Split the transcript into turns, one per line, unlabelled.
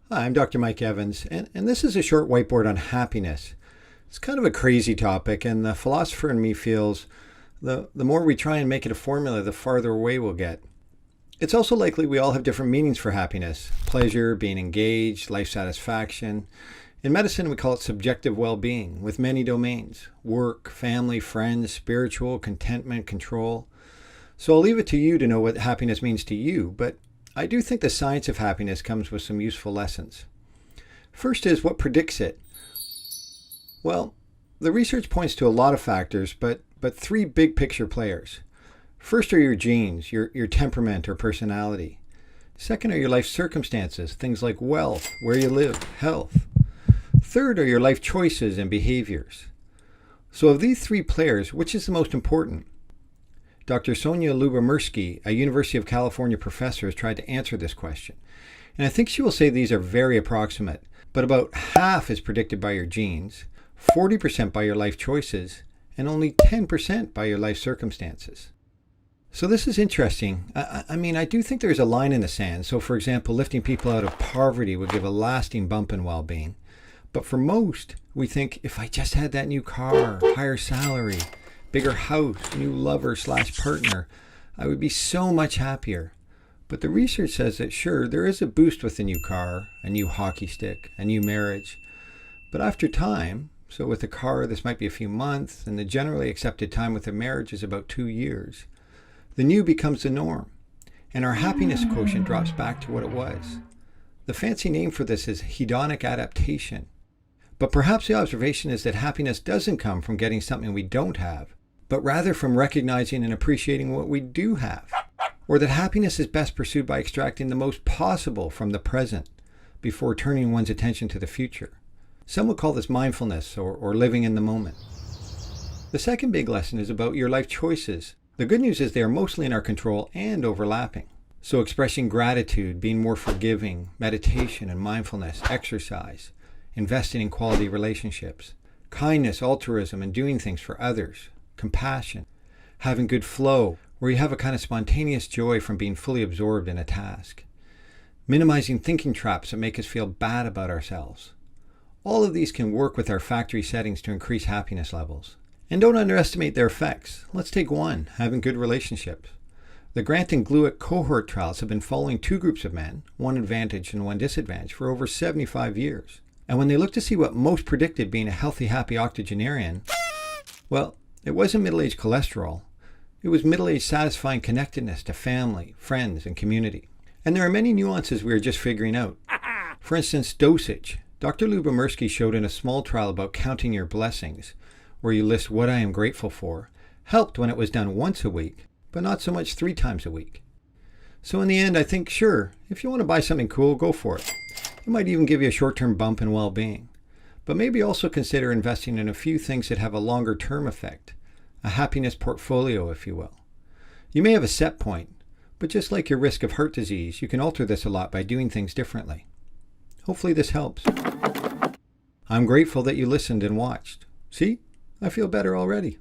Hi, I'm Dr. Mike Evans, and this is a short whiteboard on happiness. It's kind of a crazy topic, and the philosopher in me feels the more we try and make it a formula, the farther away we'll get. It's also likely we all have different meanings for happiness: pleasure, being engaged, life satisfaction. In medicine, we call it subjective well being, with many domains: work, family, friends, spiritual, contentment, control. So I'll leave it to you to know what happiness means to you, but I do think the science of happiness comes with some useful lessons. First is what predicts it. Well, the research points to a lot of factors, but three big picture players. First are your genes, your temperament or personality. Second are your life circumstances, things like wealth, where you live, health. Third are your life choices and behaviors. So of these three players, which is the most important? Dr. Sonja Lyubomirsky, a University of California professor, has tried to answer this question. And I think she will say these are very approximate, but about half is predicted by your genes, 40% by your life choices, and only 10% by your life circumstances. So this is interesting. I do think there's a line in the sand. So for example, lifting people out of poverty would give a lasting bump in well-being. But for most, we think if I just had that new car, higher salary, bigger house, new lover/partner, I would be so much happier. But the research says that sure, there is a boost with a new car, a new hockey stick, a new marriage. But after time, so with a car this might be a few months, and the generally accepted time with a marriage is about 2 years, the new becomes the norm, and our happiness quotient drops back to what it was. The fancy name for this is hedonic adaptation. But perhaps the observation is that happiness doesn't come from getting something we don't have, but rather from recognizing and appreciating what we do have, or that happiness is best pursued by extracting the most possible from the present before turning one's attention to the future. Some would call this mindfulness or living in the moment. The second big lesson is about your life choices. The good news is they are mostly in our control and overlapping. So expressing gratitude, being more forgiving, meditation and mindfulness, exercise, investing in quality relationships, kindness, altruism, and doing things for others, compassion, having good flow, where you have a kind of spontaneous joy from being fully absorbed in a task, minimizing thinking traps that make us feel bad about ourselves. All of these can work with our factory settings to increase happiness levels. And don't underestimate their effects. Let's take one, having good relationships. The Grant and Glueck cohort trials have been following two groups of men, one advantaged and one disadvantaged, for over 75 years. And when they looked to see what most predicted being a healthy, happy octogenarian, well, it wasn't middle-aged cholesterol. It was middle-aged satisfying connectedness to family, friends, and community. And there are many nuances we are just figuring out. For instance, dosage. Dr. Lyubomirsky showed in a small trial about counting your blessings, where you list what I am grateful for, helped when it was done once a week, but not so much 3 times a week. So in the end, I think, sure, if you want to buy something cool, go for it. It might even give you a short-term bump in well-being. But maybe also consider investing in a few things that have a longer-term effect, a happiness portfolio, if you will. You may have a set point, but just like your risk of heart disease, you can alter this a lot by doing things differently. Hopefully this helps. I'm grateful that you listened and watched. See? I feel better already.